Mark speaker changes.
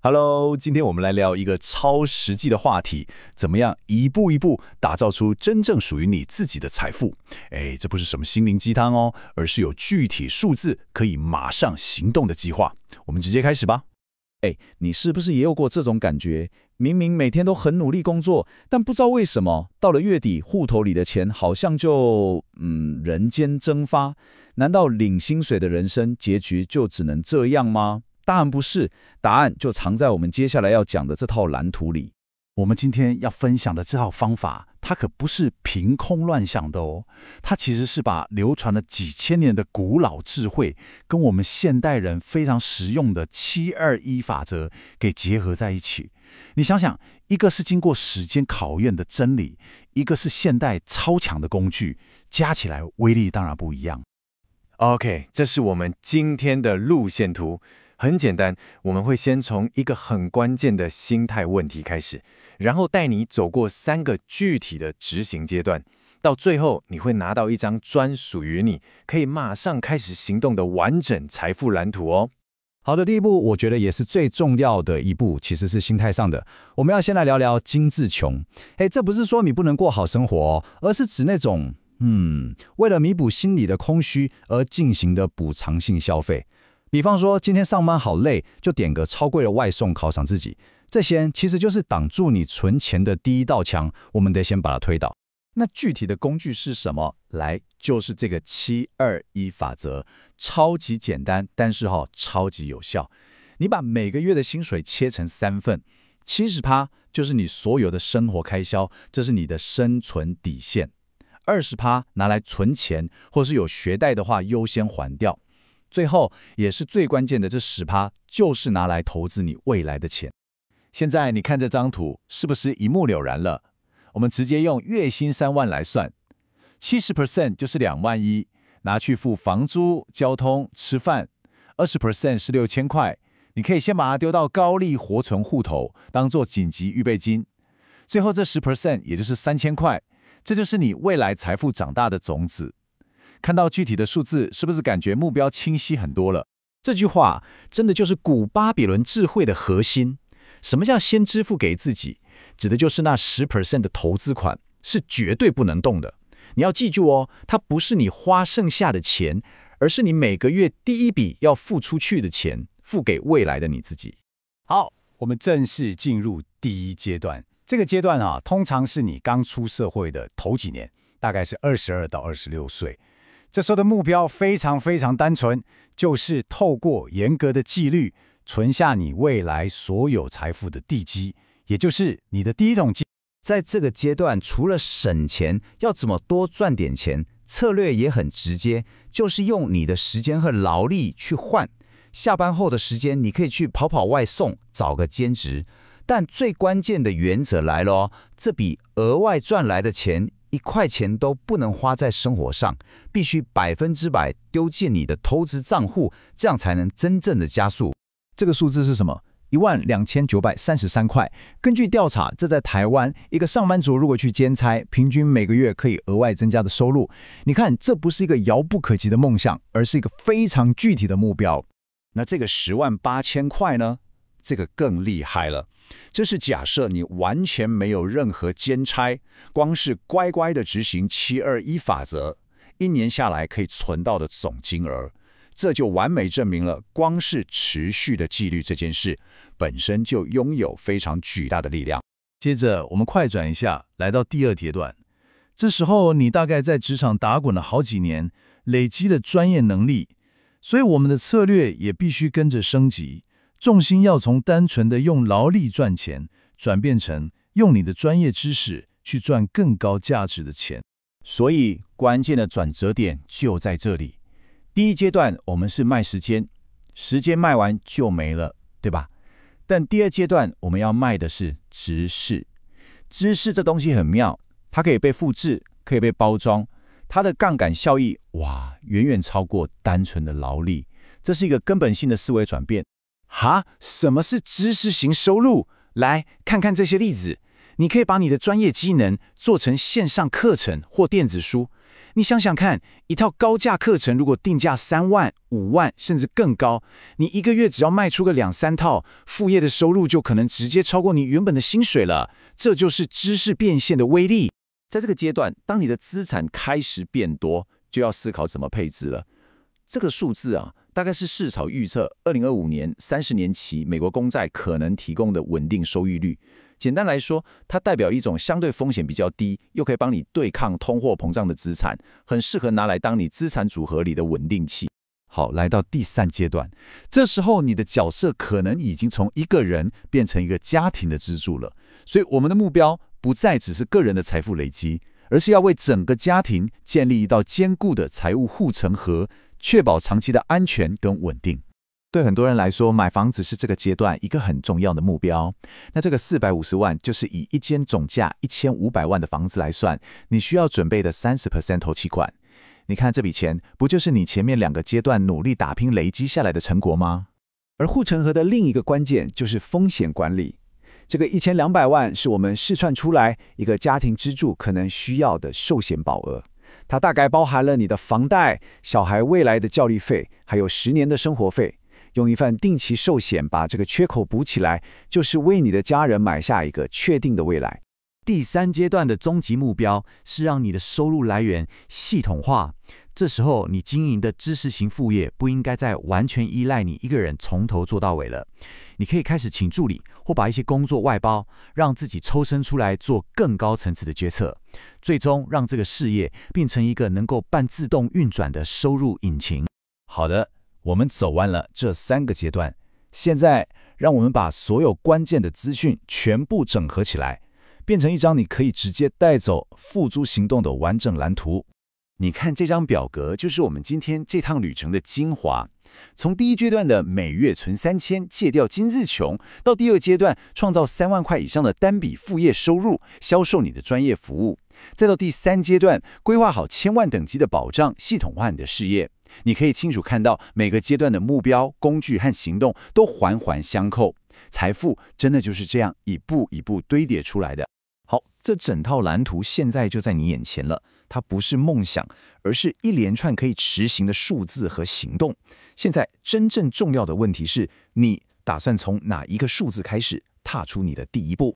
Speaker 1: Hello，今天我们来聊一个超实际的话题，怎么样一步一步打造出真正属于你自己的财富？这不是什么心灵鸡汤哦，而是有具体数字可以马上行动的计划。我们直接开始吧。
Speaker 2: 你是不是也有过这种感觉？明明每天都很努力工作，但不知道为什么，到了月底，户头里的钱好像就人间蒸发。难道领薪水的人生结局就只能这样吗？答案不是，答案就藏在我们接下来要讲的这套蓝图里。
Speaker 1: 我们今天要分享的这套方法，它可不是凭空乱想的哦，它其实是把流传了几千年的古老智慧，跟我们现代人非常实用的721法则给结合在一起。你想想，一个是经过时间考验的真理，一个是现代超强的工具，加起来威力当然不一样。
Speaker 3: OK， 这是我们今天的路线图。很简单，我们会先从一个很关键的心态问题开始，然后带你走过3个具体的执行阶段，到最后你会拿到一张专属于你，可以马上开始行动的完整财富蓝图哦。
Speaker 2: 好的，第一步，我觉得也是最重要的一步，其实是心态上的。我们要先来聊聊精致穷。这不是说你不能过好生活哦，而是指那种为了弥补心理的空虚而进行的补偿性消费。比方说，今天上班好累，就点个超贵的外送犒赏自己。这些其实就是挡住你存钱的第一道墙，我们得先把它推倒。那具体的工具是什么？来，就是这个721法则，超级简单，但是超级有效。你把每个月的薪水切成3份，70%就是你所有的生活开销，这是你的生存底线；20%拿来存钱，或是有学贷的话优先还掉。最后也是最关键的这10%，就是拿来投资你未来的钱。
Speaker 1: 现在你看这张图，是不是一目了然了？我们直接用月薪3万来算，70% 就是2万1，拿去付房租、交通、吃饭；20% 是6000块，你可以先把它丢到高利活存户头，当做紧急预备金。最后这10%也就是3000块，这就是你未来财富长大的种子。看到具体的数字，是不是感觉目标清晰很多了？
Speaker 2: 这句话真的就是古巴比伦智慧的核心。什么叫先支付给自己？指的就是那10% 的投资款是绝对不能动的。你要记住哦，它不是你花剩下的钱，而是你每个月第一笔要付出去的钱，付给未来的你自己。
Speaker 4: 好，我们正式进入第一阶段。这个阶段通常是你刚出社会的头几年，大概是22到26岁。这时候的目标非常非常单纯，就是透过严格的纪律，存下你未来所有财富的地基，也就是你的第一桶金。
Speaker 2: 在这个阶段，除了省钱，要怎么多赚点钱，策略也很直接，就是用你的时间和劳力去换。下班后的时间，你可以去跑跑外送，找个兼职。但最关键的原则来了哦，这笔额外赚来的钱，1块钱都不能花在生活上，必须100%丢进你的投资账户，这样才能真正的加速。
Speaker 1: 这个数字是什么？12933块。根据调查，这在台湾一个上班族如果去兼差，平均每个月可以额外增加的收入。你看，这不是一个遥不可及的梦想，而是一个非常具体的目标。
Speaker 2: 那这个108000块呢？这个更厉害了。这是假设你完全没有任何兼差，光是乖乖的执行721法则，1年下来可以存到的总金额。这就完美证明了，光是持续的纪律这件事，本身就拥有非常巨大的力量。
Speaker 1: 接着我们快转一下，来到第2阶段。这时候你大概在职场打滚了好几年，累积了专业能力，所以我们的策略也必须跟着升级。重心要从单纯的用劳力赚钱，转变成用你的专业知识去赚更高价值的钱。
Speaker 2: 所以关键的转折点就在这里。第1阶段我们是卖时间，时间卖完就没了，对吧？但第2阶段我们要卖的是知识。知识这东西很妙，它可以被复制，可以被包装，它的杠杆效益远远超过单纯的劳力。这是一个根本性的思维转变。什么是知识型收入？来看看这些例子。你可以把你的专业技能做成线上课程或电子书，
Speaker 4: 你想想看，一套高价课程如果定价3万、5万，甚至更高，你一个月只要卖出个2-3套，副业的收入就可能直接超过你原本的薪水了。这就是知识变现的威力。
Speaker 1: 在这个阶段，当你的资产开始变多，就要思考怎么配置了。这个数字啊，大概是市场预测2025年30年期美国公债可能提供的稳定收益率。简单来说，它代表一种相对风险比较低，又可以帮你对抗通货膨胀的资产，很适合拿来当你资产组合里的稳定器。好，来到第3阶段，这时候你的角色可能已经从一个人变成一个家庭的支柱了。所以我们的目标不再只是个人的财富累积，而是要为整个家庭建立一道坚固的财务护城河，确保长期的安全跟稳定。对很多人来说，买房子是这个阶段一个很重要的目标。那这个450万就是以一间总价1500万的房子来算，你需要准备的30% 头期款。你看这笔钱，不就是你前面2个阶段努力打拼累积下来的成果吗？
Speaker 5: 而护城河的另一个关键就是风险管理。这个1200万是我们试算出来一个家庭支柱可能需要的寿险保额，它大概包含了你的房贷、小孩未来的教育费，还有10年的生活费。用一份定期寿险把这个缺口补起来，就是为你的家人买下一个确定的未来。
Speaker 2: 第3阶段的终极目标是让你的收入来源系统化。这时候，你经营的知识型副业不应该再完全依赖你一个人从头做到尾了。你可以开始请助理，或把一些工作外包，让自己抽身出来做更高层次的决策，最终让这个事业变成一个能够半自动运转的收入引擎。
Speaker 1: 好的，我们走完了这3个阶段，现在让我们把所有关键的资讯全部整合起来，变成一张你可以直接带走付诸行动的完整蓝图。你看这张表格，就是我们今天这趟旅程的精华。从第1阶段的每月存3000，戒掉金字穷，到第2阶段创造3万块以上的单笔副业收入，销售你的专业服务，再到第3阶段规划好1000万等级的保障，系统化你的事业。你可以清楚看到每个阶段的目标、工具和行动都环环相扣，财富真的就是这样一步一步堆叠出来的。好，这整套蓝图现在就在你眼前了，它不是梦想，而是一连串可以执行的数字和行动。现在真正重要的问题是，你打算从哪一个数字开始踏出你的第一步？